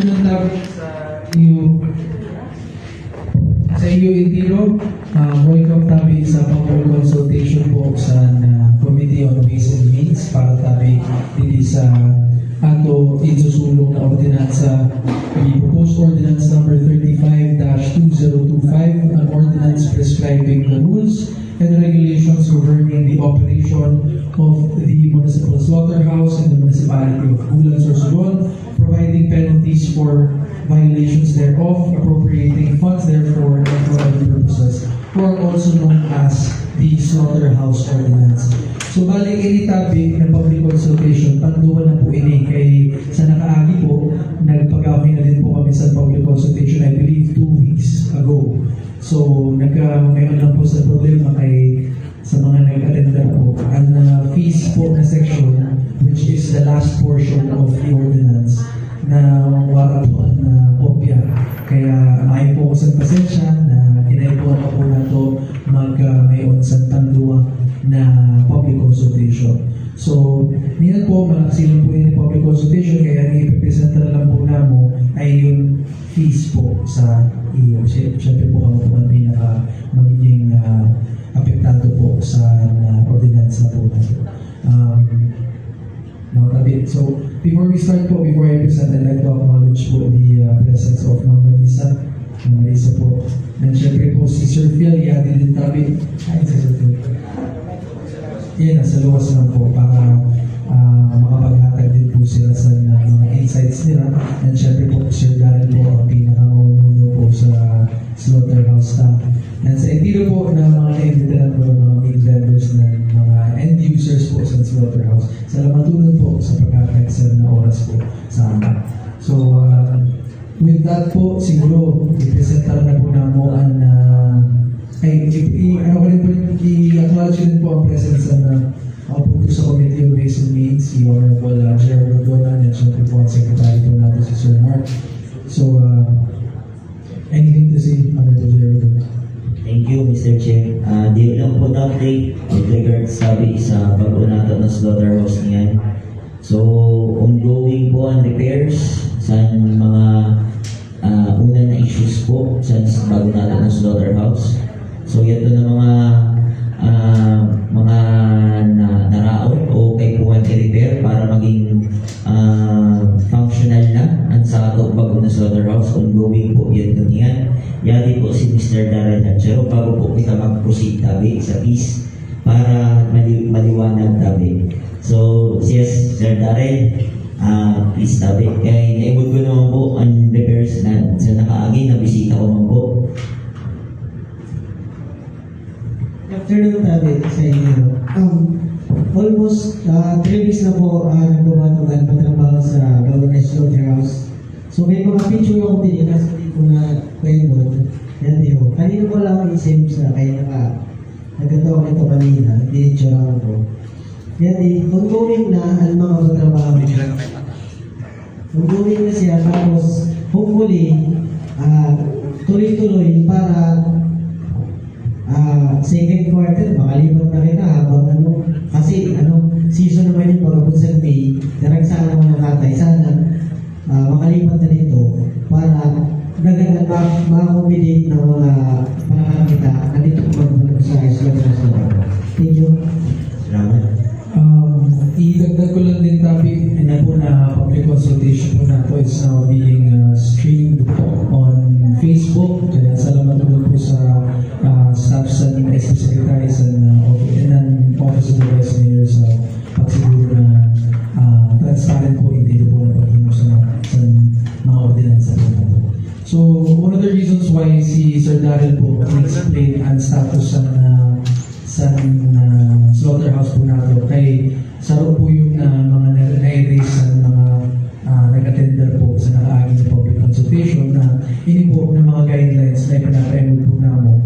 afternoon namin sa iyo Intiro. Welcome tabi sa public consultation po sa Committee on Ways and Means para tabi dito sa ato isusulong na ordinansa, the proposed ordinance number 35-2025, an ordinance prescribing the rules and regulations governing the operation of the municipal slaughterhouse in the municipality of Bulan, Sorsogon, providing penalties for violations thereof, appropriating funds therefore and for other purposes, or also known as the slaughterhouse ordinance. So bali ini tabi ng public consultation, panduan na po ini kay sa nakaagi po, nagpag-away na din po kami sa public consultation, I believe 2 weeks ago. So mayroon lang po sa problema kay sa mga nag-attenda po, ang fees po na section, which is the last portion of the ordinance, na wala po ang kopya. Kaya may po sa pasensya na kinaipuan pa po na ito mag-mayon sa tandua na public consultation. So, niyan po, malakasilang po yung public consultation, kaya ipipresenta na lang po na mo ay yung fees po sa iyo. Siyempre po kami po ang pinaka magiging apektado po sa ordinance na po natin. So, before we start po, before I present, I'd like to acknowledge po the presence of Ma'am Marisa. Ma'am Marisa po. And syempre po si Sir Phil, yadi din tabi. Ay, si Sir Phil. Yan, nasa luwas lang po para makapaghatag din po sila sa mga insights nila. And syempre po, Sir Darren po ang pinaka-umuno po sa slaughterhouse staff. And sa Intiro po na mga na-invitahan po ng mga main vendors na mga end users po sa slaughterhouse. Salamatunan po sa pagkakaisa na oras po sa amin. So, with that po, siguro, i-presenta na po na mo ang i-acknowledge din po ang presence na po sa Committee on Ways and Means, si Honorable Gerald Donan, and syempre po ang Secretary po natin si Sir Mark. So, anything to say, Honorable Gerald Donan? Thank you, Mr. Chair. Di lang po update with regards sabi sa bago natin ng slaughterhouse niyan. So, ongoing po ang repairs sa mga una na issues po sa bago natin ng slaughterhouse. So, ito na mga naraon o kay po i-repair para maging functional na ang sa ato bago na slaughterhouse. Ongoing po yan niyan. Yari po si Mr. Darren Hatchero bago po kita mag-proceed tabi sa piece para maliwanag tabi. So, yes, Sir Darren, please tabi. Kaya naibod ko naman po ang repairs na sa nakaagi na bisita ko naman po. Afternoon tabi sa inyo. Almost 3 weeks na po nagbabatungan patrabaho sa Government Slaughterhouse. So may mga picture akong pinilas dito na kayo doon. Yan din po. Kanina ko lang isip sa kayo nagkatawa nito kanina. Dinitsura ko. Yan din. Ongoing na ang mga patrabaho. Ongoing na siya. Tapos hopefully tuloy-tuloy para second quarter, makalipat na rin na habang kasi season naman yung pagkabot sa May, daragsahan naman ng tatay, sana makalipat na dito para nagagad ma-accommodate ng mga panahon kita na dito mag-bulog sa slaughterhouse. Thank you. Salamat. I-dagdag ko lang din tabi na po na public consultation po na ito is now being streamed on Facebook. Kaya salamat po sa staff sa SP Secretaries and Office of the Vice Mayor sa pagsiguro na transparent po hindi po na paghimo sa mga ordinansa po na po. So, one of the reasons why si Sir Darrell po explain ang status sa slaughterhouse po natin kay saro po yung mga na-erase ng mga nag-attender po sa nakaagin na public consultation na ini po ng mga guidelines na ipinapayamod po na mo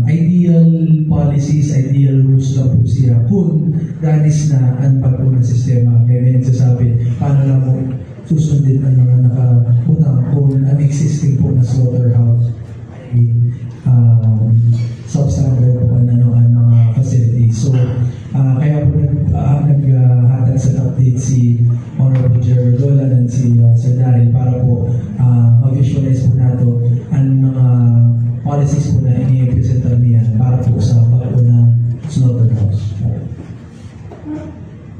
ideal policies, ideal rules na po siya kung danis na ang bago na sistema. Kaya may nagsasabi, paano lang mo susundin ang mga nakapunang kung ang existing po na slaughterhouse ay substandard po ang mga facilities. So, kaya po naghatag sa update si Honorable Gerald Dolan and si Sir Darren para po ma-visualize po nato ang mga policies po na ini-presenta niya para po sa bago na slaughterhouse.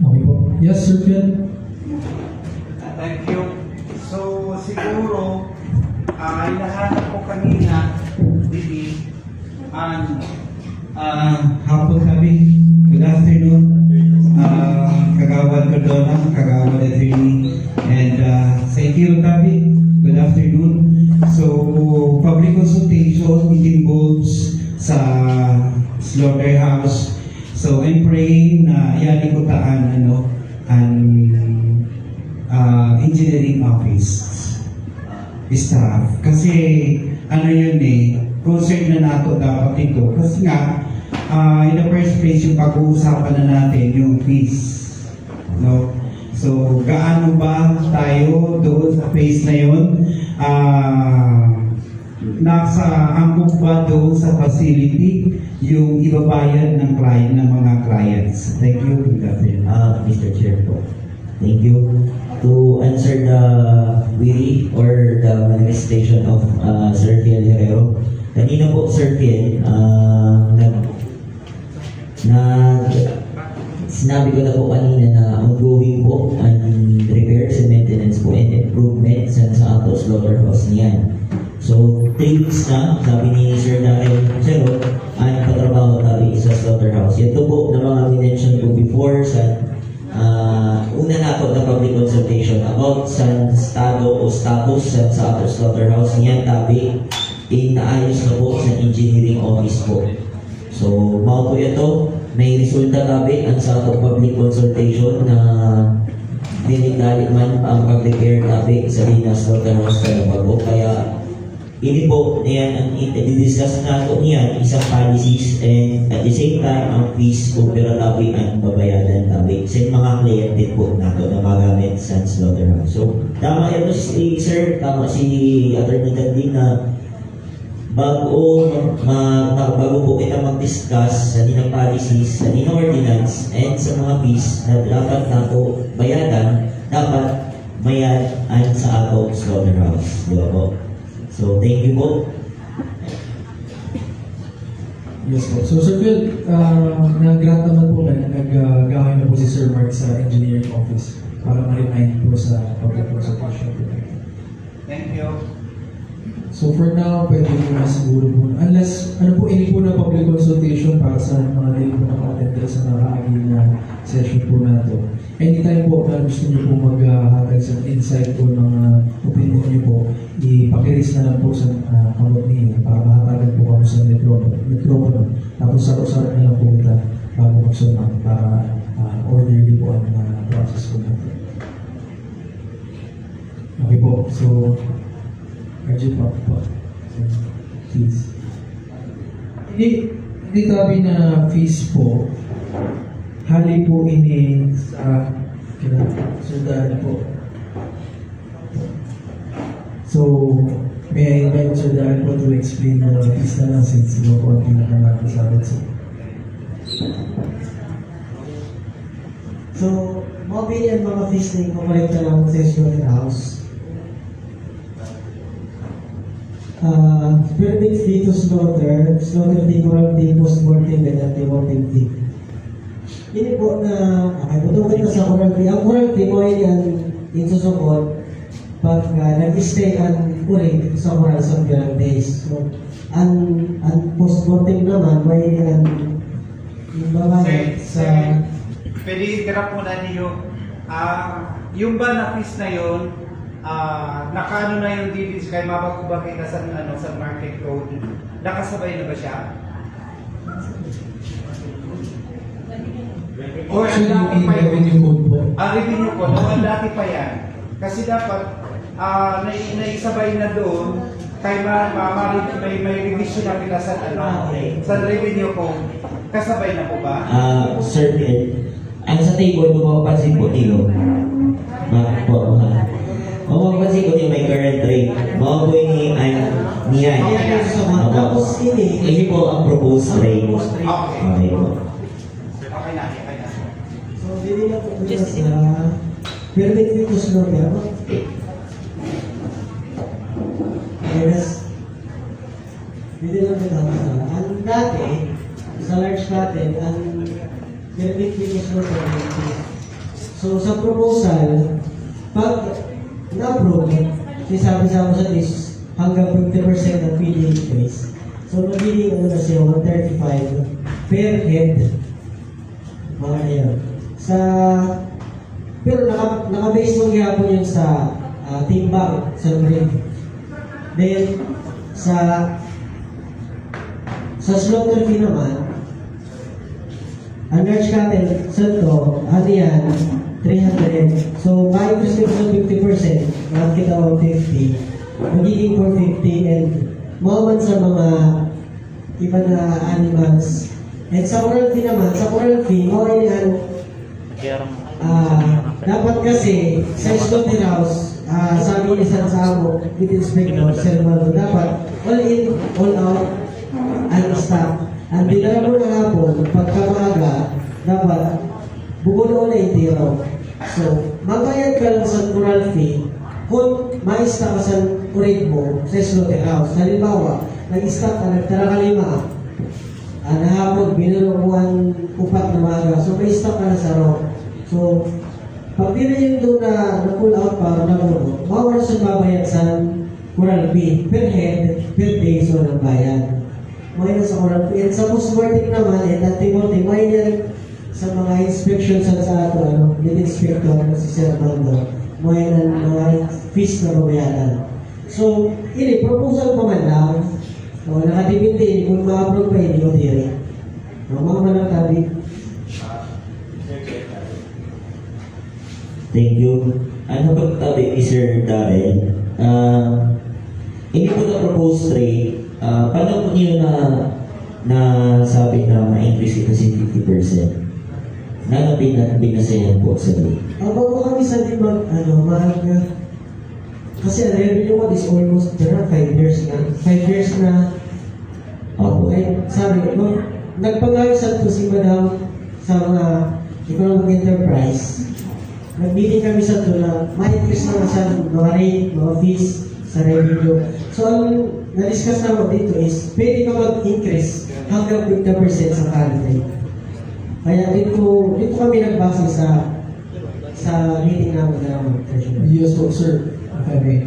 Okay po. Yes, Sir Phil? Thank you. So, siguro, hinahanap ko kanina, Didi, Hapon kami. Good afternoon. Kagawad Cardona, Kagawad Attorney, and thank you, Tabi. Good afternoon. So, public consultation, it involves sa slaughterhouse. So, I'm praying na yan ikutaan, ang engineering office staff. Kasi, yun concern na nato dapat ito. Kasi nga, in the first place, yung pag-uusapan na natin, yung fees. No? So, gaano ba tayo doon sa phase na yun? Nasa angkop ba doon sa facility yung ibabayad ng client, ng mga clients? Thank you, Gabriel. Mr. Chair po. Thank you. To answer the query or the manifestation of Sir Fiel Herrero, kanina po Sir Fiel, sinabi ko na po kanina na ongoing po ang repairs and maintenance po and improvement sa ato slaughterhouse niyan. So, 3 weeks na, sabi ni Sir Daryl Chero, ang patrabaho tabi sa slaughterhouse. Ito po na mga minention ko before sa una na po na public consultation about sa estado o status sa ato slaughterhouse niyan tabi inaayos na po sa engineering office po. So, mao po ito, may resulta tabi ang sa ato public consultation na dinigdali man ang pag-repair tabi sa Linas Slaughterhouse Calabago. Kaya ini po niyan ang i-discuss na ito niyan isang policies and at the same time ang fees kung pero tabi ang babayadan tabi sa mga kliyente po nato na magamit sa slaughterhouse. So tama ito si Sir, tama si Attorney Gandhi na bago po kita mag-discuss sa ninang policies, sa ninang ordinance and sa mga fees na dapat nato bayadan, dapat bayadan sa ato slaughterhouse. Di ba po? So, thank you po. Yes po. So, Sir Phil, nag-grant naman po na nag-gawin na po si Sir Mark sa engineering office para ma-remind po sa public consultation. thank you. So, for now, pwede po na siguro po. Unless, ini po na public consultation para sa mga hindi po naka-attend sa nakaagi na session po na ito. Anytime po na gusto niyo po maghatag sa insight po ng opinion niyo po, ipakiris na lang po sa kamot niyo para mahatagan po kami sa mikropono. Tapos sarap-sarap na lang po kita bago magsunod para orderly po ang process po natin. Okay po. So, RJ po. Please. Hindi tabi na fees po. Hali po ini sa sundan po. So, may I invite Sir Darren po to explain the fees na lang since no po ang pinakasabi sa So, mobile yan mga fees na incorporate na lang sa slaughterhouse. Permit fee to slaughter fee, coral fee, post-mortem, and anti-mortem fee. Ini po na, butong kita sa coral fee. Ang coral fee mo yan insusukot pag nag-stay ang uring sa coral sa pirang days. So, ang post-mortem naman, may yung babayad sa... Pwede interrupt muna niyo. Yung ba na fees na yun, nakano na yung dividends kay mapag-ubah kita sa market code, nakasabay na ba siya? Or ang dati pa yun? revenue code po. Revenue code, ang dati pa yan. Kasi dapat, naisabay na doon, kay may revision na kita sa sa revenue code. Kasabay na po ba? Sir Phil, ang sa table mo mapapansin po dito. Mapapansin ko niyo may current rate. Mga po niyan. Tapos Ini po ang proposed rate. Okay po. Okay na. So, hindi na po kita sa permit fee to slaughter. Hindi lang nagkakasala. Ang dati, sa large natin, ang verification mo sa So, sa proposal, pag na-approve, sinasabi-sama sa list, hanggang 50% ng PDH base. So, magiging ano na siya, 135 per head. Mga yan. Pero naka-base mo gihapon yun sa timbang, sa break. Then, sa slaughter fee naman, ang large cattle, santo, ano yan, 300. So, may increase sa 50%, bakit kita 150, magiging 450, and mga sa mga iba na animals. And sa oral fee naman, sa oral fee, mga yan, dapat kasi sa slaughterhouse, sabi ni San Samo, with inspector, Sir Maldo, dapat all in, all out, and stop. Ang dinala mo na hapon, pagkamaga, dapat bubuno na itiro. So, magbayad ka lang sa oral fee kung ma-stock ka sa ureg mo sa slaughterhouse. Halimbawa, nag-stock ka, nagtara ka 5. Nahapon, binulunguan 4 na maga. So, may stock ka na sa raw. So, pag pinayun doon na pull out para na puno, mawala sa babayad sa oral fee per head, per day, so ng bayan. May na sa oral fee. And sa post-mortem naman, at Timothy, may yan sa mga inspection sa ato, lead inspector na si Sir Mando, may na mga fees na babayaran. So, ini, proposal pa man lang, nakatipindi, kung ma-approve pa ini, o diri. Mga manang tabi. Thank you. Ano pagtabi ni Sir Darrell? Hindi po na-propose rate. Paano po niyo na sabi na ma-increase ito si 50%? Na binasayan po sa rate? Bago kami sa di maaga. Kasi ang revenue ko is almost 5 years na. 5 years na. Opo. Ay, sabi, nagpangayos to si Madam sa mga economic enterprise. Nag-meeting kami sa ito na ma-increase na sa mga rate, mga fees sa revenue. So, ang na-discuss naman dito is, pwede ka mag-increase hanggang 50% sa current rate. Kaya dito kami nagbase sa meeting namin na naman. Yes po, sir. If I may.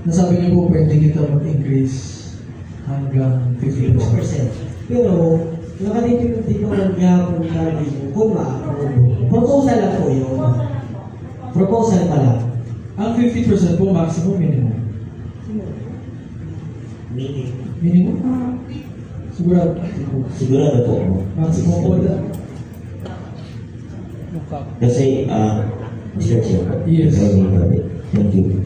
Nasabi niyo po pwede kita mag-increase hanggang 50%. 50%. Pero, nakatipid ko ng gapon tabi kung ma-approve. Proposal lang po yun. Proposal pa lang. Ang 50% po, maximum, minimum. Minimum? Sigurado. Sigurado po. Maximum po na. Kasi, Mr. Chair. Yes. Thank you.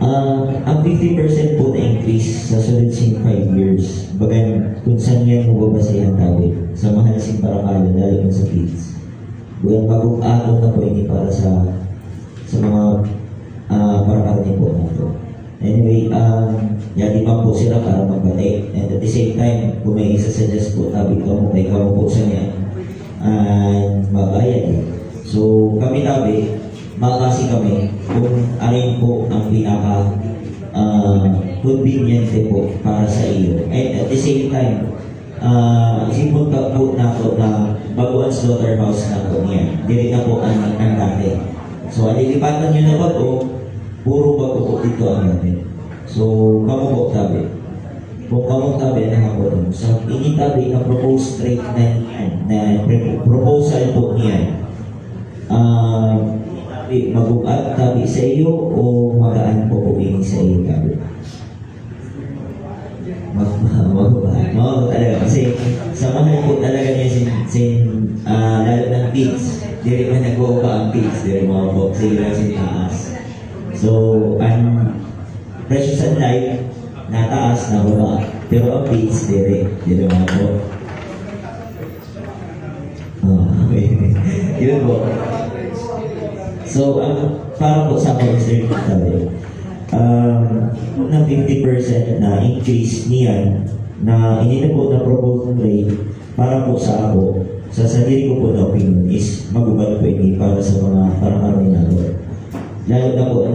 Ang 50% po na increase sa sunod sing 5 years, bagan kung saan yan mababasayan tawid, sa mahal sing parakalan, lalo na sa kids. Buwan pag-uagong na po ini para sa mga parakalan po nato. Anyway, yadi pa po sila para magbatay. And at the same time, kung may isa-suggest po, tabi ka mo, kay kamo po sa niya, magbayad. So, kami tabi, makakasi kami kung alin po ang pinaka conveniente po para sa iyo. And at the same time, isipon ka po nato na baguan slaughterhouse na po niya. Dili na po ang dati. So, alilipatan nyo na ba po? Puro bago po dito ang natin. So, kamo po tabi. Kung kamo tabi na ako doon. So, ini tabi na proposed rate na proposal po niya. Mag-uat tabi sa iyo o magaan po po ini sa iyo tabi? Mag-uat talaga. Kasi sa mahal po talaga niya lalo ng kids. Diri man nag-upa ang kids. Diri mga po. Sila sin taas. So, ang presyo sa life, nataas na baba. Pero ang fees, dire mga po. Yun po. So, para po sa mga Mr. Tabi, na 50% na increase niyan, na hindi po na proposal rate, para po sa ako, sa sarili ko po na opinion is magubad po ini para sa mga parang na doon. Lalo na po ang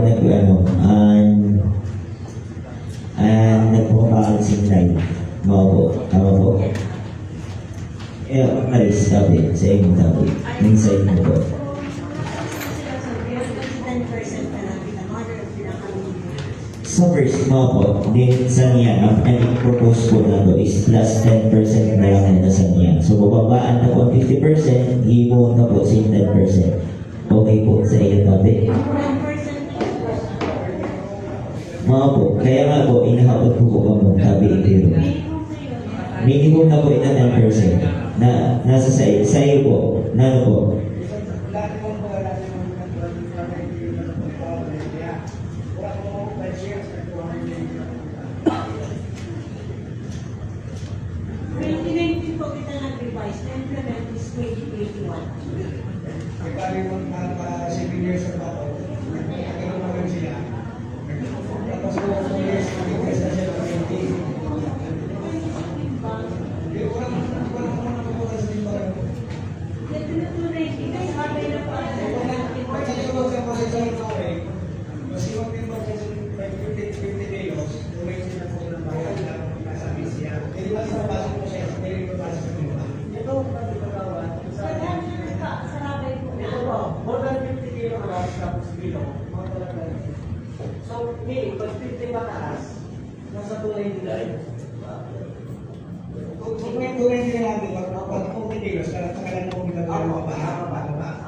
nagpapakal si Mga po, tama po. Maris, sabi, sa inyong topic. Inside mo po. Sa first mga po, din sa niya, ang propose po na to is plus 10% na lang na sa niya. So, bababaan na po ang 50%, hibo na po sa 10%. Okay po sa iyo topic. Mga po, kaya nga po, inahabot po ang tabi ito. Minimum na po ito 10% na nasa sa iyo po, na ano po. So, meaning, pag 50 pataas, nasa tulay nila. Kung may tulay nila natin, pag 40 kilos, kailangan mo ginagawa pa.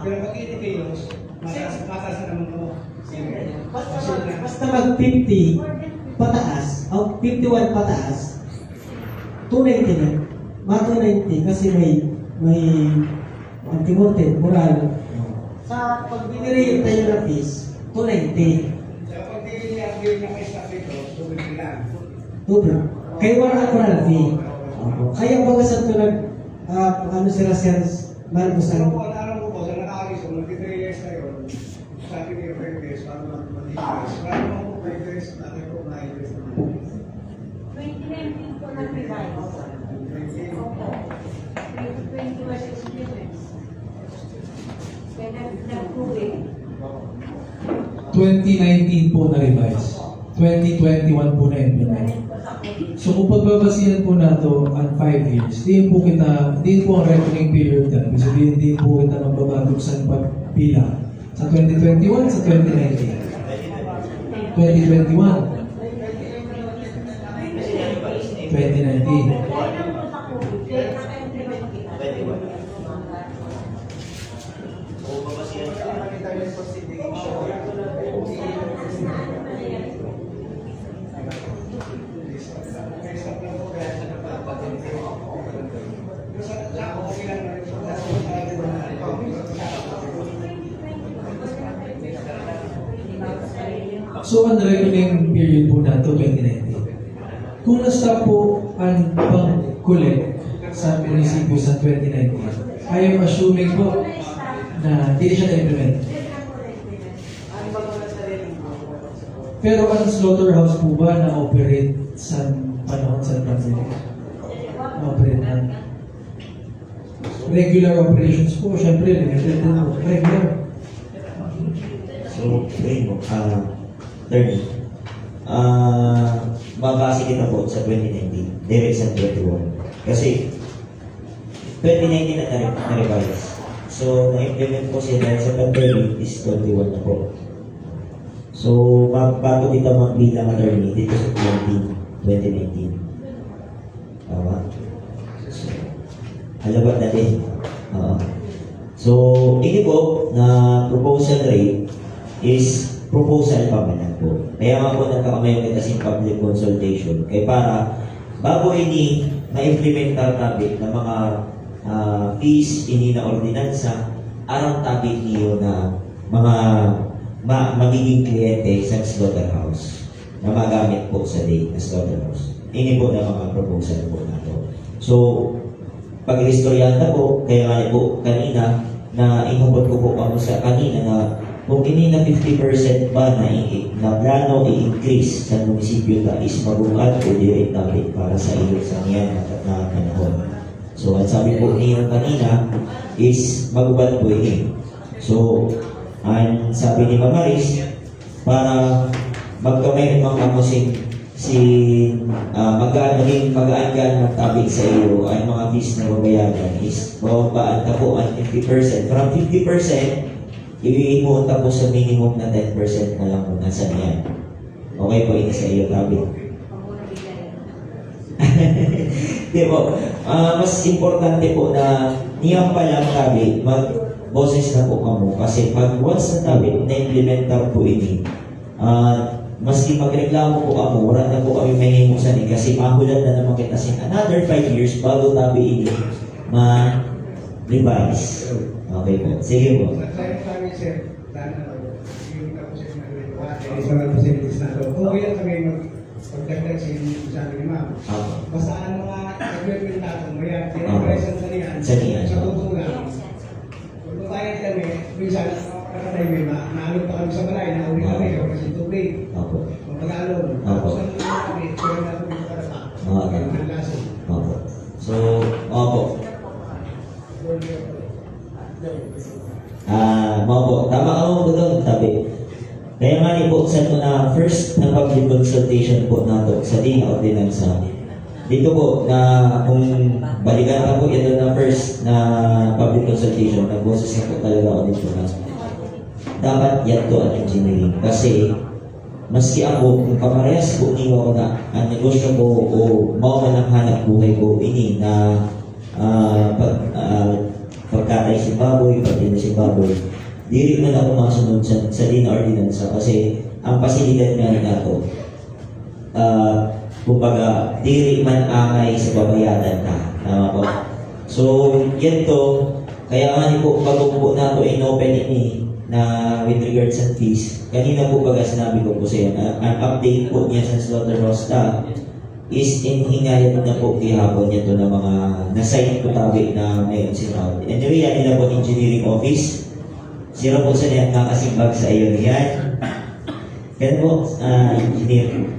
Pero pag 80 kilos, mataas na naman mo. Basta mag 50 pataas, o 51 pataas, 290 na. Mga 290 kasi may anti-mortem, moral. Sa pag binili yung tayo na fees, 290. Pag hindi niya kay staff ito, tubig nila. Tubig. Kaya wala moral fee. Kaya baga sa ito ano sila sales, Marcos Pero ang kung alam ko po, sa nakaalis ko, mag-3 years na yun, sabi niyo 5 years, paano mag-years? Paano mo 5 years, natin po 9 years na 2019 po nag-revive. Opo. 2020 was experience. Kaya nag-proving. 2019 po na-revise. 2021 po na-implement. So kung pagbabasihan po nato ang 5 years, din po ang reckoning period na. Ibig sabihin, din po kita magbabatog sa pagpila. Sa 2021, sa 2019. 2021. 2019. Kaya nang po sa COVID, kaya naka-implement kita. So, ang reckoning period po nato 2019. Kung na-stop po ang pag-collect sa munisipyo sa 2019, I am assuming po na hindi siya na-implement. Pero ang slaughterhouse po ba na-operate sa panahon sa pandemic? Na-operate na? Regular operations po, syempre, limited din po. Regular. So, ayun mo, Attorney, babase kita po sa 2019, direct sa 21. Kasi, 2019 na na-revise. So, na-implement po siya dahil sa pandemic is 21 na po. So, bago kita magbilang attorney dito sa 2019. Tama? So, halabat natin. So, ini po na proposal rate is proposal pa man lang po. Kaya nga po nagkakamayon kita sa public consultation. Kaya para bago ini na-implement ang topic ng mga fees, ini na ordinansa, arang topic niyo na mga magiging kliyente sa slaughterhouse na magamit po sa day na slaughterhouse. Ini po na mga proposal po na to. So, pag-istoryan na po, kaya nga po kanina, na inubot ko po ako sa kanina na kung ini na 50% ba na plano i-increase sa munisipyo na is mabuhat o direct topic para sa iyo sa niyan na panahon. So, at sabi po niyo kanina is magubat po ini. So, ang sabi ni Mama Riz, para magkamay ng mga kamusing magaan magtabi sa iyo ay mga fees na babayaran is bababaan ka po ang 50%. From 50%, iimunta po sa minimum na 10% na lang kung nasa niyan. Okay po, ini sa iyo, tabi. Di po, mas importante po na niyang pala tabi, mag-boses na po kamo. Kasi pag once na tabi, na-implementar po ini, maski magreklamo po kamo, wala na po kami mahimusan kasi mahulan na naman kita sin another 5 years bago tabi ini ma-revise. Okay po, sige po. Sabi sir, sana yung tapos yung sa mga facilities na ito. Okay lang kami magdagdag sa yung sabi ni ma'am. Basta ang mga equipment natin mo yan, present sa niyan, sa totoo lang. Kung tayo kami, minsan, kakatay mo, naalog pa kami sa balay, nauli kami, kasi tubig. Mag-alog. Tapos ang kami, kaya na kami para sa So, opo. Opo, tama ka mo po doon, tabi. Kaya nga ni po, sa na first na public consultation po nato sa DINA Ordinansa, dito po na kung balikan na po ito na first na public consultation, nagboses na po talaga ako dito na dapat yan to ang engineering. Kasi maski ako, kung kamarehas po niyo ako na ang negosyo ko o mao man ang hanap buhay ko ini na pagkatay si baboy, pagkatay si baboy, diri man ako masunod sa DINA Ordinansa kasi ang pasilidad nga nito, kumbaga, diri man angay sa babayadan ka. Tama po? So, yan to, kaya nga ni po, bago po nato in-open ini na with regards sa fees, kanina po baga sinabi ko po sa iyo, ang update po niya sa slaughterhouse staff is inhingayat na po kihapon niya to ng mga na-sign po tabi na may sinaw. Anyway, yan nila po engineering office. Sira po sa niyan nakasimbag sa iyo niyan. Yan po, engineer.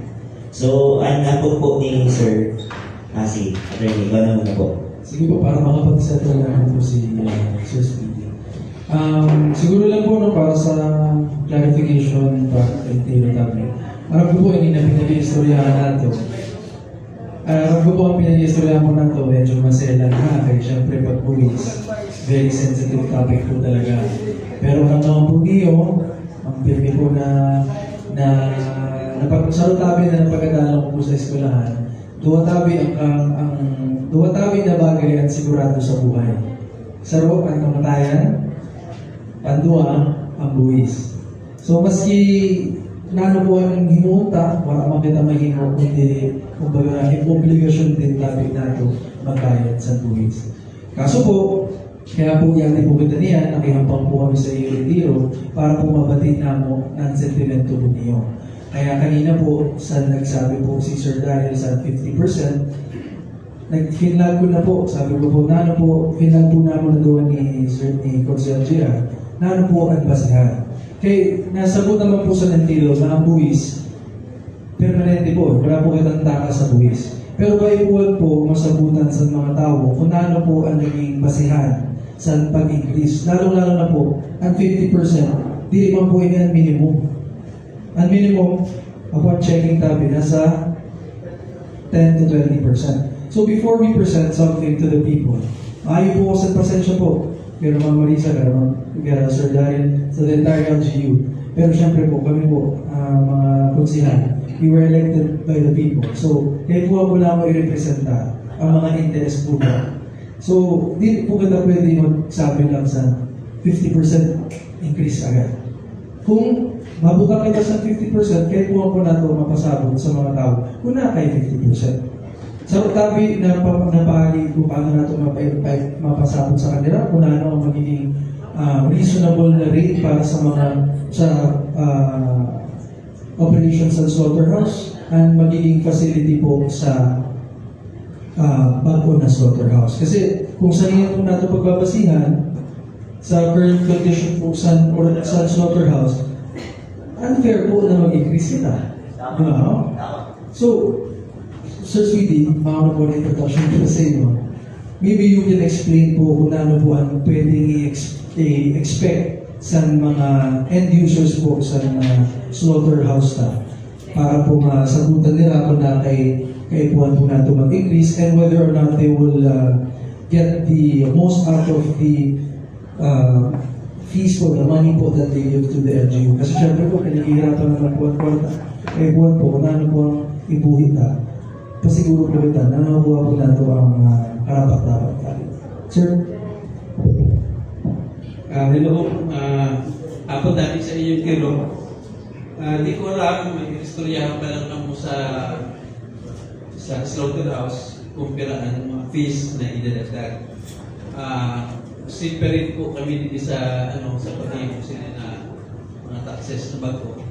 So, ang napon po ni Sir si Attorney, gano'n muna po. Sige po, para makapag-settle naman po si Sir Speedy. Siguro lang po no, para sa clarification pa kay Taylor Tabi. Alam ko po, hindi na pinag-iistoryahan natin. Alam ko po ang pinag-iistoryahan po natin, medyo maselan na. Kaya syempre pag buwis, very sensitive topic po talaga. Pero ang naman po niyo, ang pirmi po na sa tabi na napagkadalang ko po sa eskwelahan, duwa tabi na bagay at sigurado sa buhay. Saro ang kamatayan, pandua ang buwis. So maski nano po ang himunta, wala makita mahimo, kundi kumbaga obligasyon din tabi nato magbayad sa buwis. Kaso po, kaya po yan po kita niyan, nakihampang po kami sa iyo retiro para po mabatid na mo ang sentimento po niyo. Kaya kanina po, nagsabi po si Sir Daniel sa 50%, nag-finlag ko na po, sabi ko po, nano po, finlag po namin na doon ni Sir ni Consel Gia, nano po ang basehan. Kaya nasagot naman po sa nantilo na ang buwis, permanente po, wala po kitang taka sa buwis. Pero kayo po masagutan sa mga tao kung nano po ang naging basehan sa pag-increase. Lalo-lalo na po, ang 50%, di man po yan minimum. Ang minimum, upon checking tabi, nasa 10 to 20%. So before we present something to the people, ayaw po sa pasensya po. Pero Ma'am Marisa, pero Sir Daniel, sa the entire LGU. Pero syempre po, kami po, mga konsihan, we were elected by the people. So, kaya po ako lang i-representa ang mga interes po ba. So, di po kita pwede magsabi lang sa 50% increase agad. Kung mabuta kita sa 50%, kaya po ako na ito mapasabot sa mga tao, kung na kay 50%. Sa tabi na napahagi ko paano na ito mapasabot sa kanila, kung ano ang magiging reasonable na rate para sa mga operations sa slaughterhouse and magiging facility po sa bago na slaughterhouse. Kasi kung sa inyo po natin pagbabasihan, sa current condition po sa slaughterhouse, unfair po na mag-increase kita. Diba? So, Sir Speedy, mauna po na introduction ko sa inyo. Maybe you can explain po kung ano po ang pwedeng i-expect sa mga end users po sa slaughterhouse staff. para po masagutan nila kung na kaipuan po natin mag-increase and whether or not they will get the most out of the fees po, the money po that they give to the LGU. Kasi syempre po, pinag-ihirapan naman po ang kwarta. Kaya buwan po, kung ano po ang ibuhit na, pasiguro po kita na nakuha po nato ang karapat-dapat tayo. Sir? Hello, ako dati sa inyong kilo. Di ko alam, may istoryahan pa lang mo sa slaughterhouse kung piraan mga fees na idadagdag. Separate po kami dito sa sa pag-iipon sila na mga taxes na bago.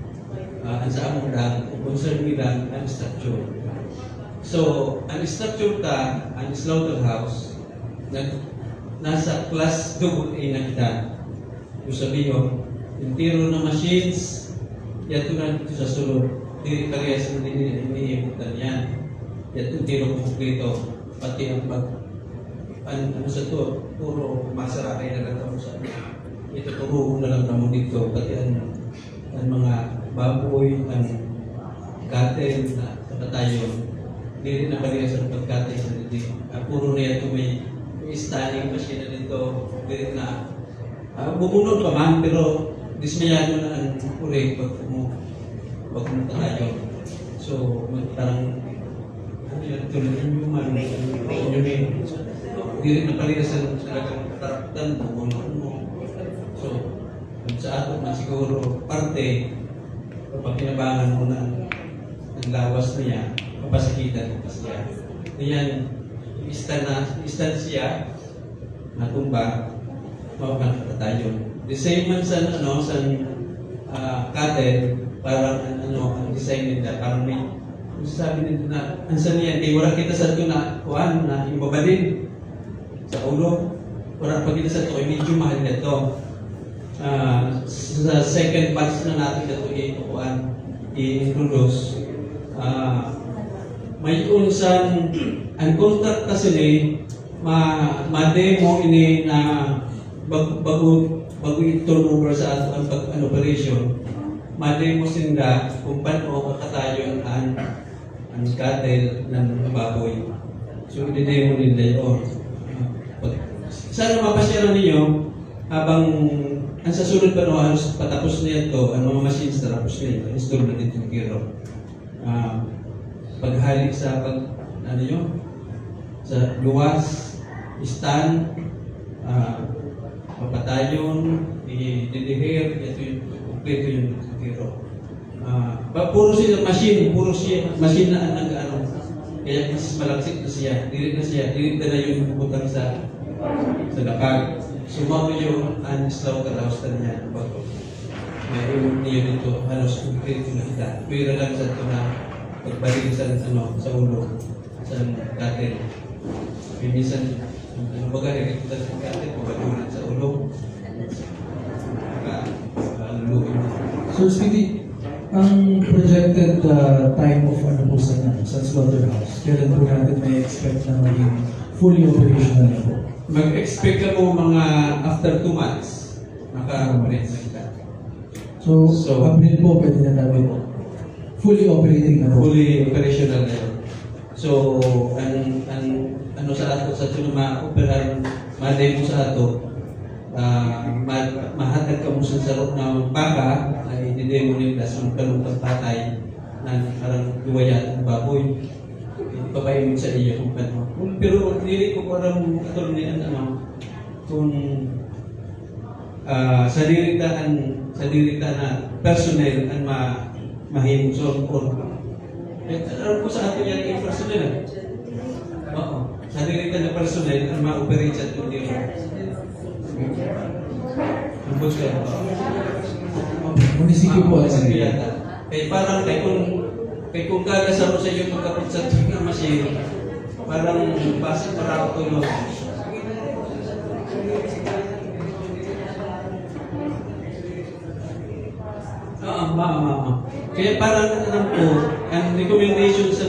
Ang sa among lang, concern nila ang structure. So, ang structure ang slaughterhouse, nasa class AA na kita. Kung sabihin, yung tiro ng machines, yato na dito sa sulod. Diri parehas na iniibutan yan. Yato tiro kumplito, pati ang sa to, puro masarakay na lang kamo sa ito, turo na lang kamo dito, pati ang mga baboy, ang cattle na kapatayon. Diri na parehas ang pagkatay sa dito. Puro na yato may stunning machine na dito, diri na bubunod pa man, pero dismayado na ang uri pag pumunta tayo. So, parang tulad yung diri na parehas ang talagang karaputan, bubunod mo. So, sa ato man siguro parte, kapag kinabangan mo na ang lawas niya, mapasakitan pa siya. Yan, istan siya, natumba, mapapagkata tayo. The same man sa cattle, parang ang design nila, parang may sabi nito na, ansan yan, wala kita sa ito na, na imbabadin sa ulo. Wala pa kita sa ito, medyo mahal na ito. Sa second batch na natin ito i-introduce, may unsan ang contract kasi ni ma-demo ini na bago i-turnover sa ato ang operation, ma-demo sinda kung paano kakatayon ang cattle ng baboy. So i-demo nila yun. Sana mapasyaran ninyo habang ang sa sunod pa halos patapos na ito, ang mga machines na tapos na ito, install na dito yung kiro. Paghalik sa sa luwas, stand, papatayon, i-deliver, ito yung kompleto yung kiro. Puro siya machine na kaya mas malaksik na siya, dirit na yung butang sa lakag. Sumama yung slaughterhouse na niya. Ngayon niyo dito, halos kompleto na kita. Pwera lang sa ito na pagbalik sa ulo, sa cattle. Minsan, baga kita sa cattle, pabatunan sa ulo. Luluin mo. Sir Speedy, ang projected time of po sa slaughterhouse, kailan po natin may expect na maging fully operational na po? Mag-expect ka po mga after 2 months, naka-operate na kita. So April po pwede na namin fully operating na po. Fully operational na yun. So, ano sa ato, sa ito na ma-operan, ma-demo sa ato, mahatag ka mo sa sarap ng baka, ay i-demo nila sa kalutang patay na parang duwaya at baboy. Ipapayin mo sa iyo kung paano. Pero hindi ko parang katurnian kung sa dirita na personnel ang mahimsol or alam ko sa atin yan yung personnel. Oo. Sa dirita na personnel ang ma-operate sa ito dito. Ang boss ka. Munisipyo po ang Parang kay kung kagasaro sa iyo magkapit sa ito na machine, parang base para ako tulog. Kaya parang po, ang recommendations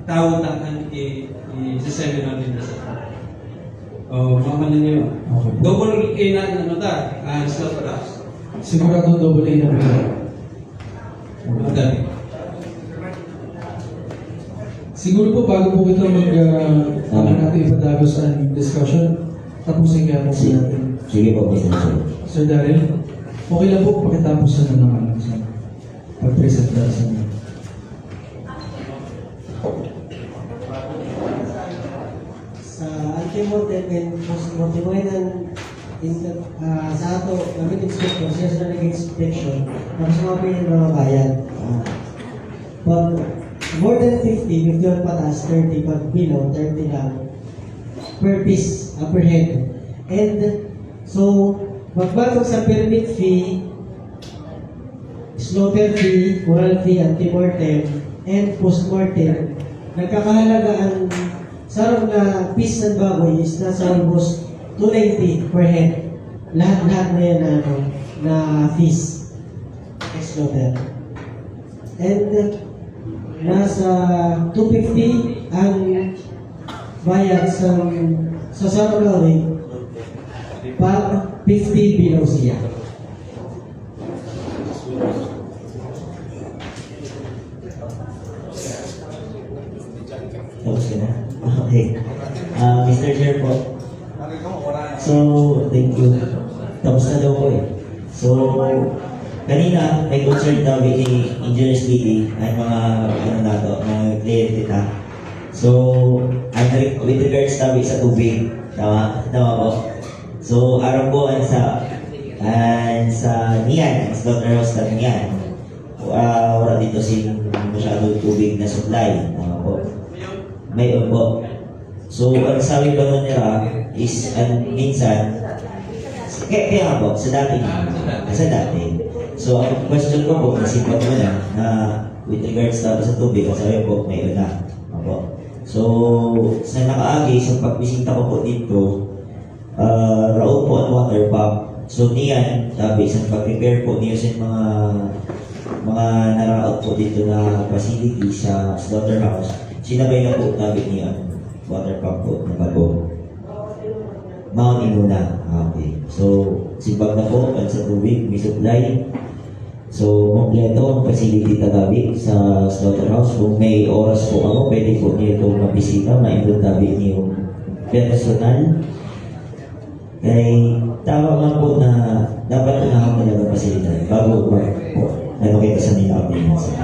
tawag na ang i-seminar nila sa Mama na niyo. Okay. Double A na ano ta? Slaughterhouse. Sigurado double A na po. Madami. Siguro po bago po kita natin ipadagos ang discussion, tapusin kaya po Sige, natin. sige po, Mr. Chair. Sir Daryl, okay lang po pakitapos na naman sa pag-present na sa inyo. Sa anti-mortem and post-mortem, sa ato, gamit inspector, siya sa nag-inspection, tapos mga mga bayan. Pag more than 50, 50 patas, 30, pag below, 30 lang, per piece, per head. And so, magbatog sa permit fee, slaughter fee, oral fee, anti-mortem, and post-mortem, nagkakahalaga ang sarong na piece ng baboy is nasa almost 290 per head. Lahat na yan na, na fees. Slaughter. And nasa 250 ang bayad sa sarong laway pag 50 below siya. Tapos ka na? Okay. Mr. Chair po. So, thank you. Tapos na daw po eh. So, kanina, may concern daw ni Engineer Speedy ay mga, ano na to, mga kliyente na. So, with regards daw sa tubig. Tama? Tama po. So, araw po sa Nian, slaughterhouse na Nian. Wala dito masyado tubig na supply. Tama po. Mayroon po. So, ang sabi ba nun nila is, minsan, kaya nga po, sa dati. So, ang question ko po, nasipat mo na with regards daw sa tubig, ang sabi po, mayroon na. Opo. So, sa nakaagi, sa pagbisita ko po dito, raon po ang water pump. So, niyan, sabi, sa pag-prepare po niyo sa mga naraot po dito na facility sa slaughterhouse, sinabay na po tabi niya water pump po na bago. Mountain muna. Okay. So, sibag na po at sa tubig, may supply. So, kompleto ang facility tagabi sa slaughterhouse. Kung may oras po ako, pwede po niyo ito mabisita, ma-indoor tabi niyo personal. Kaya tama man po na dapat unahan talaga ang facility bago work po. Ano kayo sa nila opinions.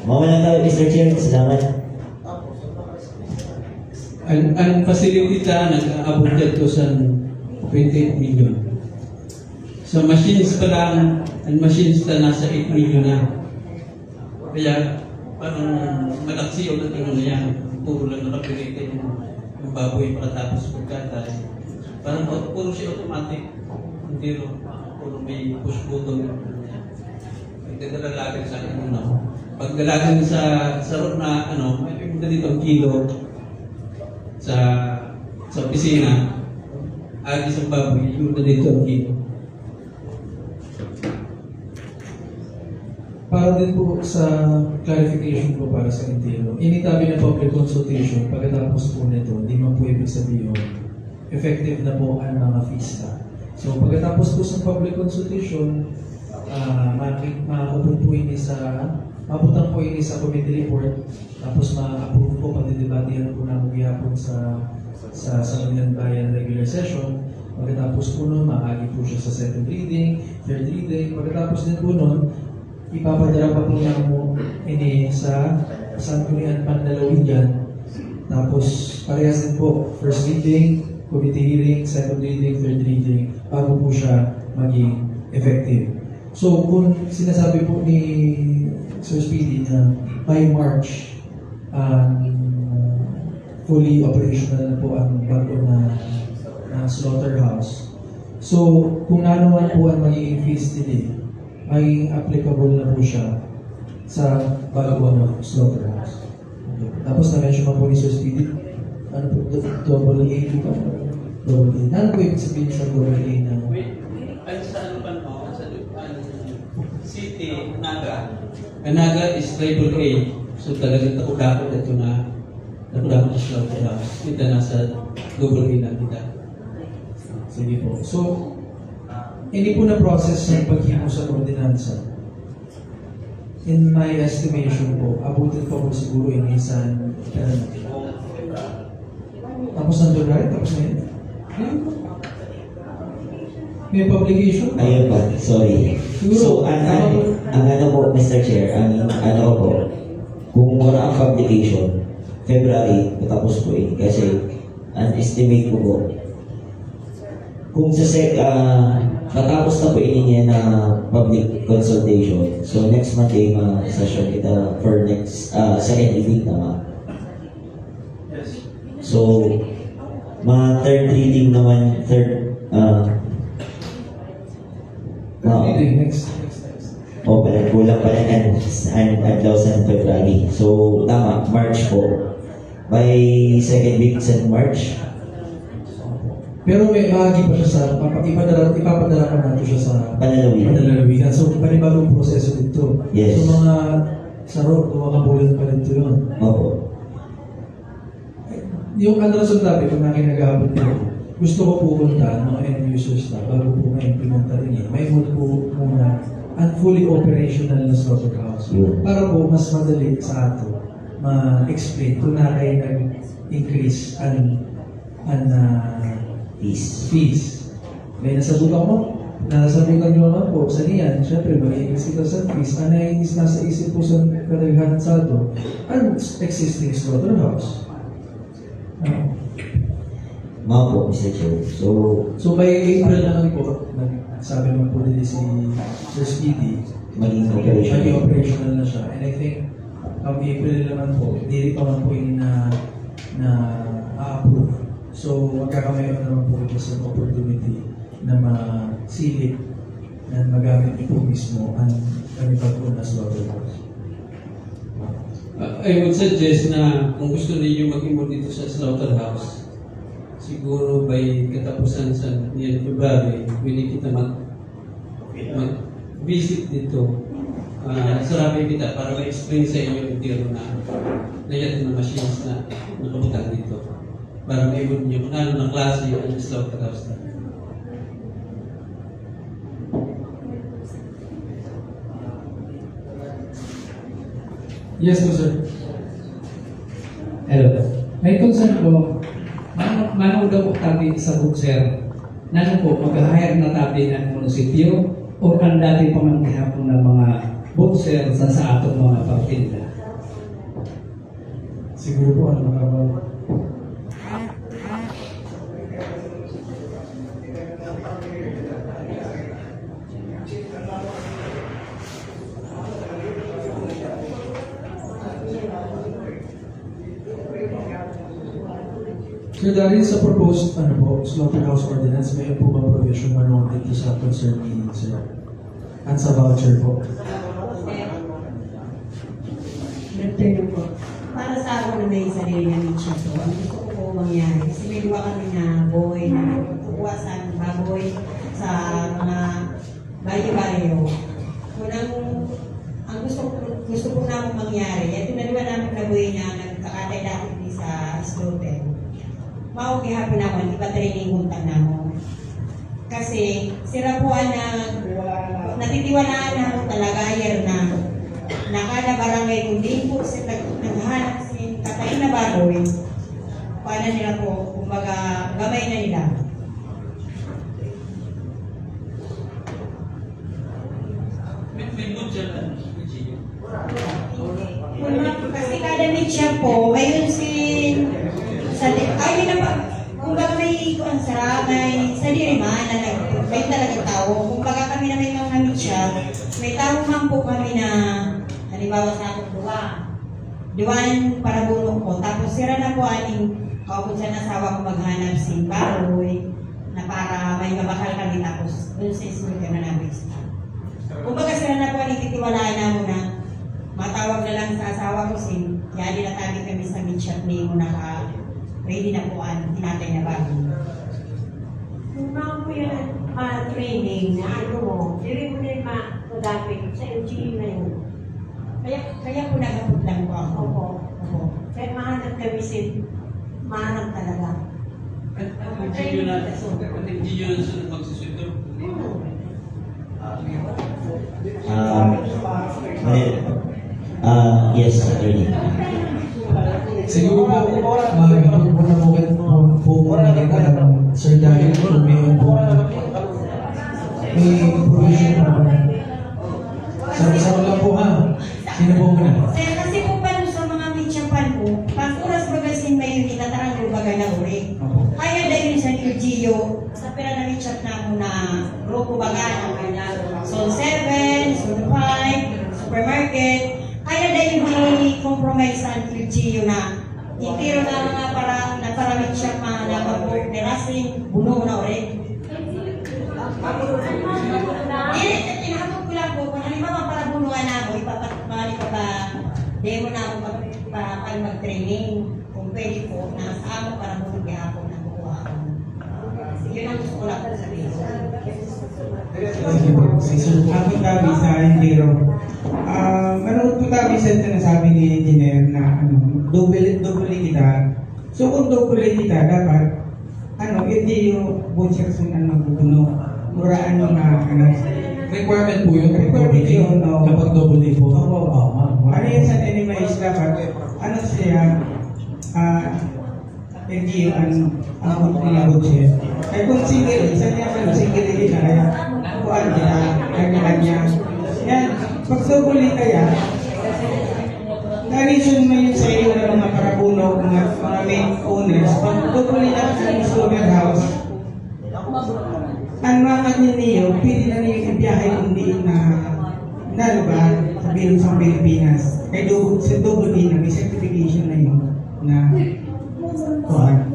Mawalan tayo, Mr. Chair. Salamat. Ang facility ta nag-aabot dito sa 28 million. So machines pa lang, ang machines ta nasa 8 million na. Kaya parang malaksiyo na tingnan niya, puro lang nakapilite yung baboy pagkatapos pagkatay. Parang puro siya automatic. Hindi ro, puro may push button. Nagdadalagin sa akin pag dalagan sa road na may pumunta dito ang kilo sa opisina, agis ang baboy, yung na dito ang kilo. Para din po sa clarification po para sa intero, initabi ng public consultation, pagkatapos po nito, hindi man po ibig sabihin, effective na po ang mga FISTA. So pagkatapos po sa public consultation, makakapun po ini mabutan po ini sa committee report, tapos ma-approve po, pagdidebatihan po namin gihapon sa Sangguniang Bayan regular session. Pagkatapos po nun, maagi po siya sa second reading, third reading. Pagkatapos din po nun, ipapadala pa po namin ini sa Sangguniang Panlalawigan. Tapos parehas din po, first reading, committee hearing, second reading, third reading, bago po siya maging effective. So kung sinasabi po ni Sir Speedy na by March, fully operational na po ang bago na slaughterhouse. So kung nanuman po ang magiging fees delay, ay applicable na po siya sa bago na slaughterhouse. Okay. Tapos na-mention pa po ni Sir Speedy, ano po, double A po ba? Double A. Ano po ibig sabihin sa double A na? Sa City, Naga is triple A. So talagang takot ito na slaughterhouse. Kita nasa double A na kita. Sige po. So, hindi po na process ng paghimo sa ordinansa. In my estimation po, abutin pa po siguro yung isang tapos ng February, tapos na yun. May publication? Ayun pa, sorry. So, ang ano po, Mr. Chair, ang ano ko po, kung wala ang publication, February, patapos po eh. Kasi, ang estimate ko po, kung matapos na po niya na public consultation, so next month ay session kita for next, second reading naman. So, third reading naman, Next. pero kulang pa rin ang adlaw sa February. So, tama, March po. By second week sa March, Pero may bahagi pa siya sa, ipapadala pa natin siya sa panalawigan. panlalawigan. So, panibagong proseso dito. Yes. So, mga saro, mga bulan pa dito yun. Opo. Yung resultado, kung aking nag-aabot dito, gusto ko pupunta mga end users na bago po ma-implementa rin yun. May muna po muna ang fully operational na slaughterhouse. Yun. Para po mas madali sa ato ma-explain kung na kayo nag-increase ang Peace. fees. May nasabutan mo? Nasabutan nyo naman po sa niyan. Siyempre, mag-increase kita sa fees. Ano yung nasa isip po sa kadaghan sa ato? Ang existing slaughterhouse. Mga po, Mr. Chair. So by April naman po, sabi naman po nila si Sir Speedy, Maging maging operational. operational na siya. And I think, April naman po, hindi pa man po yung na-approve. So magkakamayroon naman po ito sa opportunity na masilip na magamit niyo po mismo ang kanibag po na slaughterhouse. I would suggest na kung gusto niyo mag-imod dito sa slaughterhouse, siguro by katapusan sa February, pwede kita mag-visit dito. Sarapin kita para ma-explain sa inyo yung tiro na yan na machines na nakabutan dito. Para ma-imod niyo kung ano ng klase ang slaughterhouse na. Yes po, sir. Hello. May concern po, mano daw po tabi sa bookser, nano po, mag-hire na tabi ng munisipyo o ang dati pa man gihapon ng mga bookser sa atong mga partinda? Siguro po, ano makabal. So dahil sa proposed slaughterhouse ordinance, may po ba provision manual dito sa concern ni sir? At sa voucher po? Nagtanong po. Para sa ako na may sarili na niche po, ang gusto ko po mangyari. Kasi may diwa kami na boy, na tuwasan, baboy sa mga baryo-baryo. Ang gusto po namin mangyari, ito na diba namin na boy na nagkakatay dati sa slaughter. Mauki hapon ako, di ba training huntang na mo? Kasi sira po natitiwalaan na ako talaga yer na kada barangay kundi po sa naghahanap si katay na baboy. Paano nila po, kumbaga gamay na nila. May mood siya na. Kasi kada media po, ngayon ayun na pa, kumbaga may sa diriman na may talagang tao. Kumbaga kami na may mga media, may tao man po kami na, halimbawa sa akong duwan para bulong ko. Tapos sira na po aning kaupod sa nasawa ko maghanap si baboy na para may mabakal kami tapos doon sa isunod ka na namin. Kumbaga sira na po aning titiwalaan na mo na matawag na lang sa asawa ko sin yadi na tabi kami sa midshot ni mo ready na po ang tinatay na bago. Kung mga po yan training na ano mo, hindi mo na yung magagawin sa LGU na yun. Kaya po nagapot lang po ako. Opo. Kaya mahanap kami mahanap talaga. At LGU na, LGU na sunod magsuswito. Yes, attorney. Siguro po, mag-report po na po nakita Sir Dahil kung may po may provision po. Sama-sama lang po ha. Sino po muna? Sir, kasi po pa sa mga mityapan po, pag oras bagasin may yung itatarang ko bagay na uri. Kaya dahil sa LGU, sa pera na mityak na mo na grupo bagay na Zone 7, Zone 5, supermarket, kaya dahil may compromise sa LGU na itiro na mga para mityak na mag-nerasin, buno na uri. Inahabot ko lang po, kung halimbawa para bunuan na ako, ipapatmali pa ba, demo na ako para mag-training. Kung pwede po, nasa amo para bunugan ako na kukuha ako. Yun ang gusto ko lang po sabihin. Sige po. Ako tabi sa Intero. Manood po tabi sa sinasabi ni Engineer na double kita. So kung double kita, dapat hindi yung butchers yung magpupuno. Muraan yung Requirement po yun. Requirement yun, oo. Kapag double day po. ano yun sa animais dapat, siya, hindi yung ang butcher. Kaya kung single, isa niya single din na kaya, kuhaan niya, naglagan niya. Yan, pag double kaya, na-reason mo yun sa iyo ng mga parabuno, mga main owners, pag double na sa slaughterhouse, ang mga kanya niyo, pwede na niyo ibiyahe hindi na lugar sa bilog sa Pilipinas. Kaya sa double din na may certification na yun na kuhan.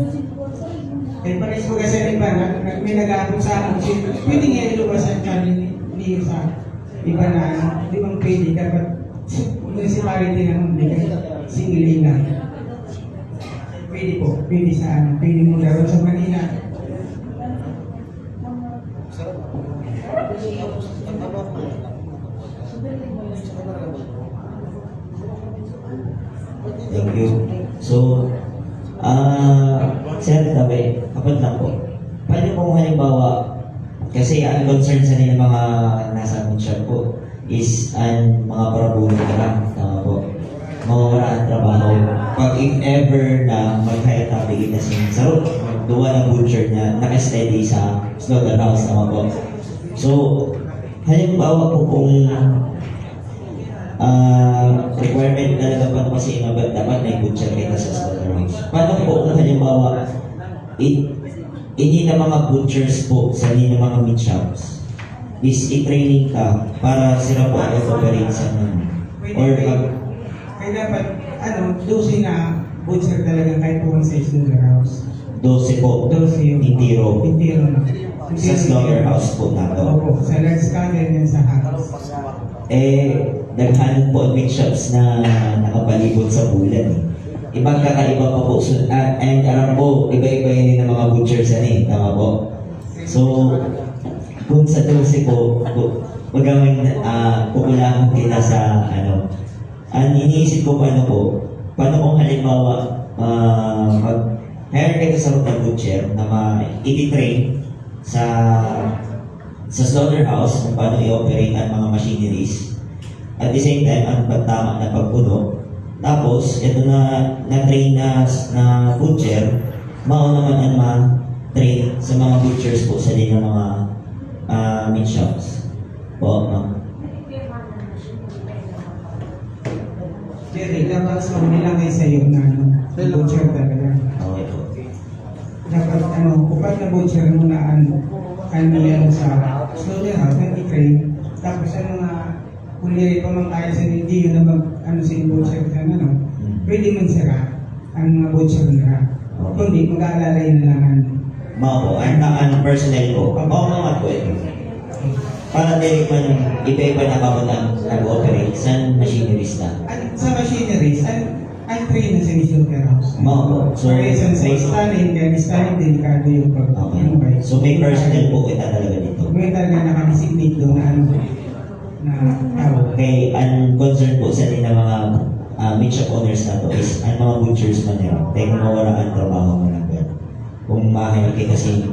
Eh, pares ko kasi rin ba, may nag-aabot sa akin, pwede nga iluwasan ka niyo sa iba na di bang pwede, dapat municipality na hindi kasi single lang. Pwede po, pwede sa pwede mo laro sa Manila. Thank you. So, Sir, tabi, kapag lang po. Paano kung halimbawa, kasi ang concern sa nila mga nasa munsyan po is ang mga parabuno nila, tama po. Mawawala ang trabaho. Pag if ever na mag-hire topic na sinasarot, duwa ng butcher na naka-steady sa slaughterhouse, tama po. So, halimbawa po kung requirement talaga pa kasi dapat may butcher kita sa slaughterhouse. Paano po kung halimbawa hindi na mga butchers po sa hindi na mga meat shops is i-training ka para sila po operate sa or Kaya dapat, 12 na butcher talaga kahit po sa slaughterhouse. 12 po, 12 yung intiro Intiro na. sa slaughterhouse po nato. Opo, sa large scanner yan sa house. Naghanap po ang meat shops na nakapalibot sa bulan. Ibang kakaiba pa po. So, and alam po, iba-iba yun ng mga butchers tama po. So, kung sa 12 po, magaming pupulaan kita sa ang iniisip ko po, paano kung halimbawa mag-hire kayo sa mga butcher na i-train sa slaughterhouse kung paano i-operate ang mga machineries. At the same time, ang pagtama na pagpuno. Tapos, ito na-train na butcher, naman ang ma-train sa mga butchers po sa din ng mga meat shops. Po, ma'am. Jerry, dapat sa nilangay sa iyo na butcher talaga. Okay po. Dapat upat na butcher mo na yan sa slaughterhouse na i-train. Tapos kung hindi pa man kaya sa LGU na sa butcher ka pwede man sira ang mga butcher nila. Kundi mag-aalala yun na lang Po, ang personnel ko. Mga po ito. Para direct man iba-iba na ba nag-operate sa machineries na. Sa machineries, ang train na sa slaughterhouse. Po. So, for instance, sa stalling delikado yung Okay. So may personnel po kita talaga dito. May talaga nakadesignate doon na tao. Okay, ang concern po sa atin ng mga meat shop owners na to is ang mga butchers man yun. Tayo mawala ang trabaho mo na. kung makakilaki kasi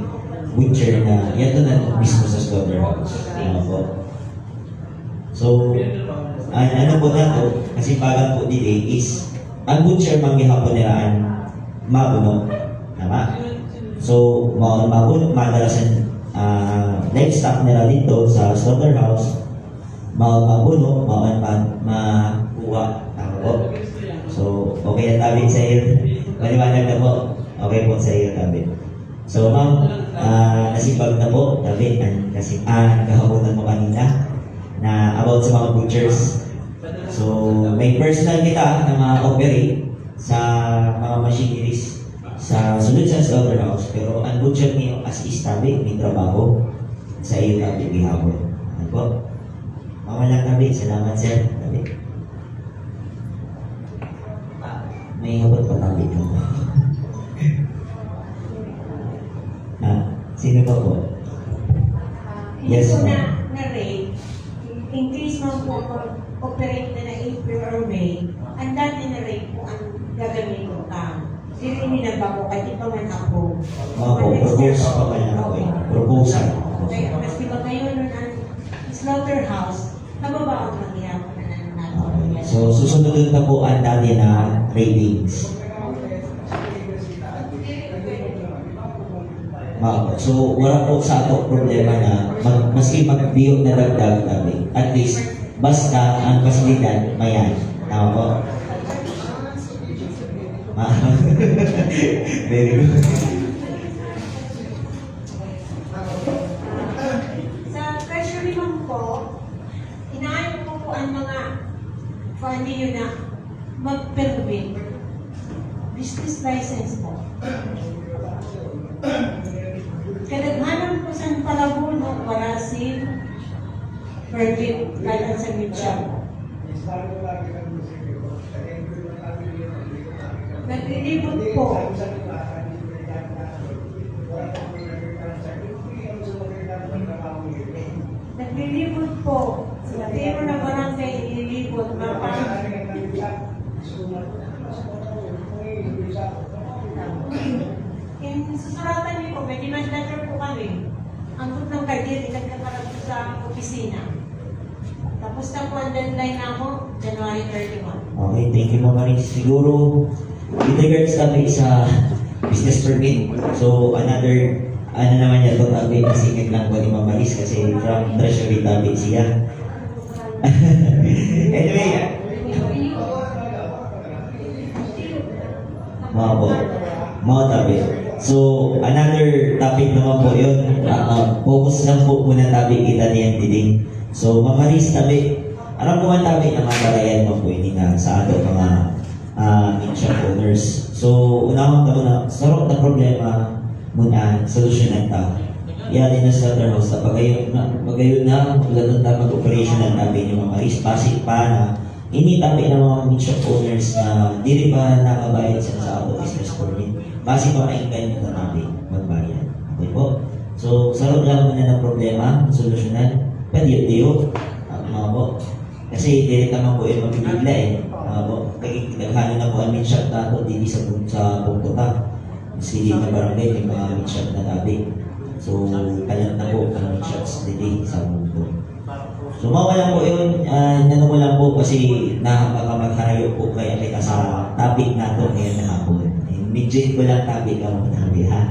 butcher na yan doon na mismo sa slaughterhouse. Ano po. So, ano po na to, kasi bagang po delay is, ang butcher manggihapon nilaan mabuno. Tama? So, mabuno, madalasan livestock nila dito sa slaughterhouse, mabuno, makuha. Tama po. So, okay na tabi sa iyo. Maliwanag na po. Okay po sa iyo tabi. So, ma'am, nasipag na po, tabi, kasi kahabunan mo kanina na about sa mga butchers. So, may personal kita na ma-operate sa mga machineries sa sunod sa slaughterhouse. Pero ang butcher niyo as is tabi, may trabaho sa iyo tabi gihapon. Ano po? Mamalang tabi, salamat sir. Tabi. May habot pa tabi ko. Sino pa po? Yes, Yung ma'am. na rate, in case man po operate na April or May, ang dati na rate po ang gagawin ko ka. Hindi na ba ko, kahit pa man ako. Propose pa ba na ako eh? Proposal. Kaya, kasi di ba ngayon nun ang slaughterhouse, nababa ang mangyayap na natin. So, susunod na po ang dati na ratings. So, wala po sa ato problema na maski mag-biyog na dagdag kami. At least, basta ang pasilidad, mayan. Tama po? Very good. Sa treasury man po, inaayos ko po ang mga hindi nyo na mag-permit. Business license po. Kadaghanan po sa Palabuno, Parasin, permit, kaya sa Mitchell. Naglilibot po. Naglilibot po. Sa tiro na barangay, nililibot. Susuratan niyo po, may demand letter po kami. Ang tut ng kardil, nagkakarap po sa opisina. Tapos na po ang deadline na ako, January 31. Okay, thank you Mama Maris. Siguro, with regards tabi sa business permit, so another, ano naman yan po tabi, nasingit lang po ni Mama Maris kasi from treasury tabi siya. Anyway, mga tabi. So, another topic naman po yun. Focus lang po muna tabi kita niyan today. So, Mama Maris tabi, alam ko man tabi na mga barayan mo po ini na sa ato mga in-shop owners. So, unahon ka muna, sarap na problema muna, solusyonan ta. Yan din na sa slaughterhouse na pagayon na, ulan na mag-operation ng tabi ni Mama Maris, pasig pa na ini tabi ng mga in-shop owners na dili pa nakabayad sa ato business permit. Base pa maingkan nyo na tabi magbayad. Okay po? So, sarap lang muna ng problema, solusyonan, padiyo-diyo, mga po. Kasi direct naman po yung mabibigla eh. Po, nagkano na po ang min-shop na ito dito sa Bogota. Kasi dito na barangay, may mga min-shop na tabi. So, kalat na po ang min-shops dito sa mundo. So, mawala po yun. Nanong ko lang po kasi nakapagkamagharayo po kaya kita sa topic na ito ngayon na hapon. Midget ko lang topic ka mga tabi ha.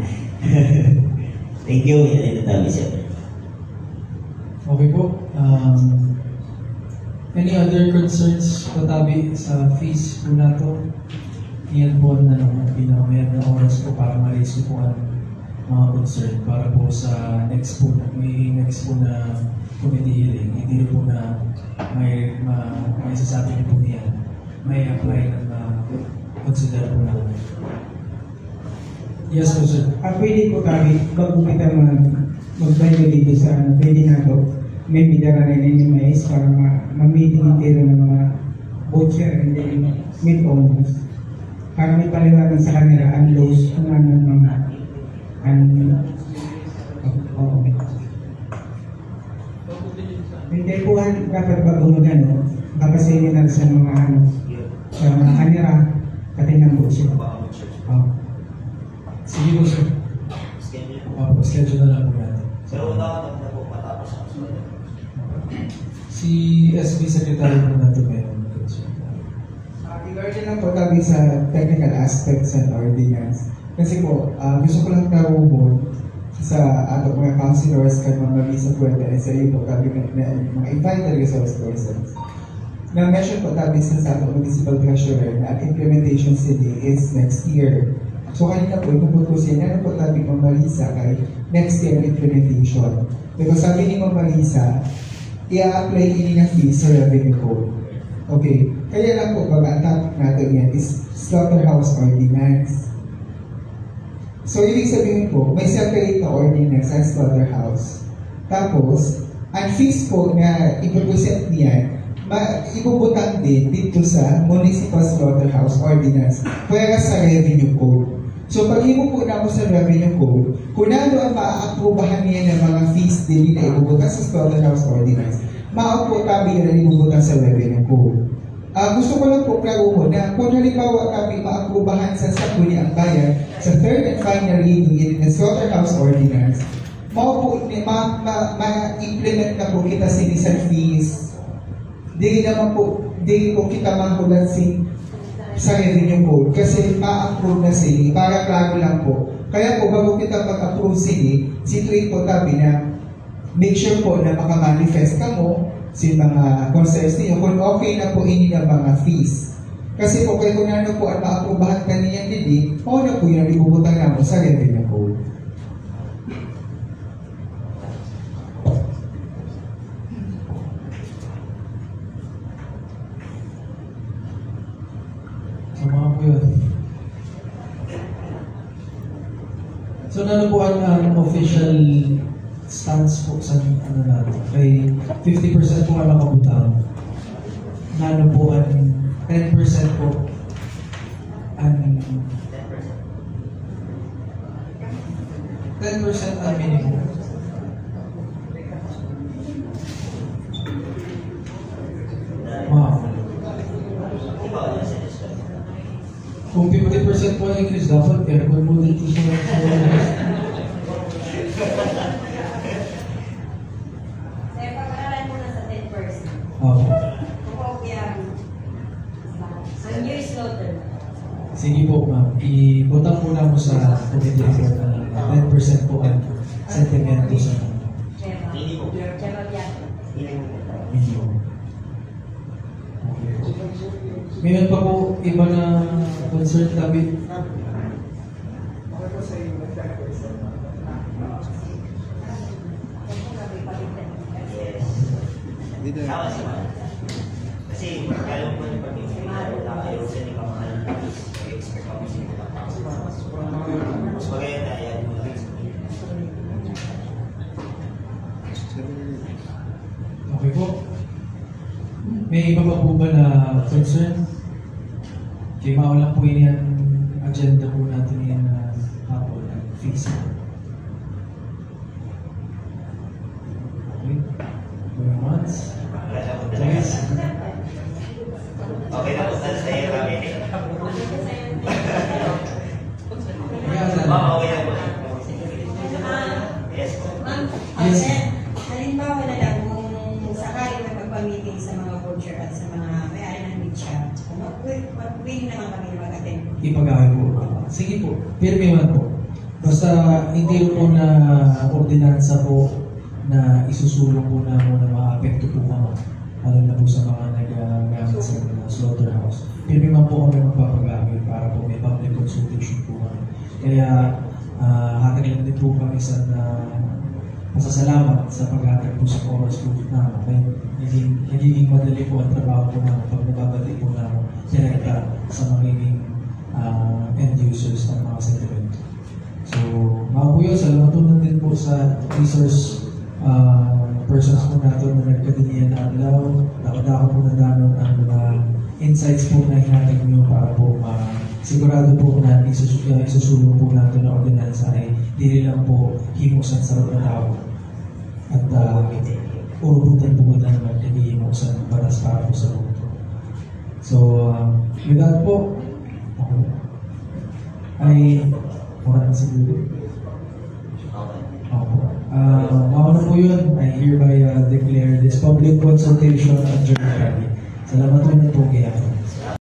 Thank you. Yan tabi sir. Okay po. Any other concerns patabi sa fees po na to? Iyan po na naman pinakamayad na oras po para ma-raise po ang mga concern para po sa next po na committee hearing. Hindi po na may sasabi niyo po niyan. May apply na consider po namin. Yes po sir. Pwede po kami, bago kita magbayo dito sa pwede na to, may bidara na minimize para ma-meeting yung tiro ng mga butcher and then meat owners. Para may paliwanag sa kanila ang laws kung ano mga hindi po dapat bago magano, kapasinin sa mga sa mga kanira, pati ng butcher. Sige po sir. schedule na lang po natin. So, dapat na po matapos ang susunod. Si SB Secretary po natin meron. Regarding lang po tabi sa technical aspects and ordinance. Kasi po, gusto ko lang tawag sa ato mga councilors kay mga Marisa Puerta at sa iyo po tabi mga invited resource persons. Na-mention po tabi sa ato municipal treasurer na ang implementation city is next year. So kanina po, ipuputusin na po tabi mga Marisa kay next year implementation. Because sabi ni Ma'am Marisa, i-apply ini nga fee sa revenue code. Okay, kaya lang po, ang topic natin yan is slaughterhouse ordinance. So, ibig sabihin po, may separate na ordinance ang slaughterhouse. Tapos, ang fees po na ipupresent niyan, ibubutang din dito sa municipal slaughterhouse ordinance, pwera sa revenue code. So, pag ibo po na ako sa revenue code, kung ano ang maaaprobahan niya ng mga fees din na ibubutang sa slaughterhouse ordinance, maapo kami na ibubutang sa revenue code. Gusto ko lang po klaro mo na kung halimbawa kami maaprubahan sa sakuni ang bayan sa third and final reading in the slaughterhouse ordinance, ma-implement na po kita sinisan fees. Di po kita mahulat sa revenue code kasi ma-approve na sila para klaro lang po. Kaya po bago kita mag-approve sila, situate po tabi na make sure po na makamanifest ka mo sa mga concerns niyo kung okay na po ini ng mga fees. Kasi po kung ano po ang maaprubahan ka niyan dili, o na po yung ibubutang na mo sa revenue code. Sama po yun. So, ano po ang official stance po sa ano natin? Kay 50% po ang nakabutang. Ano po ang 10% po ang 10% ang minimum. Wow. Kung 50% po ang increase, dapat aircon mo dito sa Sige po, ma'am. Ibutang muna mo sa committee report na 10% po ang sentimento sa minimum. Okay. Mayroon pa po iba na concern tabi. Okay po sa iyo, Kasi, alam mo yung pag-ibig na ayaw sa mga mahal na expect ako sa mga mas maganda yan mo lang. Okay po. May iba pa po ba na concern? Kaya maulang po yun yung agenda po natin yan na hapon at fees. Okay. Going once. Yes. Okay na po sa iyo kami. Ma'am, okay na po. Yes po. Ma'am, Yes. halimbawa na lang kung sakali may magpamiting sa mga culture at sa mga may-ari ng media, willing naman kami na mag-attend. Ipag-away po. Sige po, pirmi man po. Basta hindi po na ordinansa po na isusulong po na muna ma-apekto po naman. Lalo na po sa mga nag-gamit sa slaughterhouse. Pirmi man po kami magpapag-away para po may public consultation po kami. Kaya hatag lang din po kami sa pasasalamat sa pag-hatag po sa oras po namin. Nagiging madali po ang trabaho po namin pag nababati po namin direkta sa magiging end users ng mga sentimento. So, mga po yun, salamatunan din po sa resource persons po natin na nagkadiniyan na adlaw. Dapat po na danon ang mga insights po na hinatag nyo para po sigurado po na isusulong po natin na ordinansa ay hindi lang po himusan sa mga tao. At urubutan po na naman himusan batas para po sa mundo. So, with that po, ay wala na siguro. Okay. Mauna po yun, I hereby declare this public consultation adjourned. Salamat po na po kaya.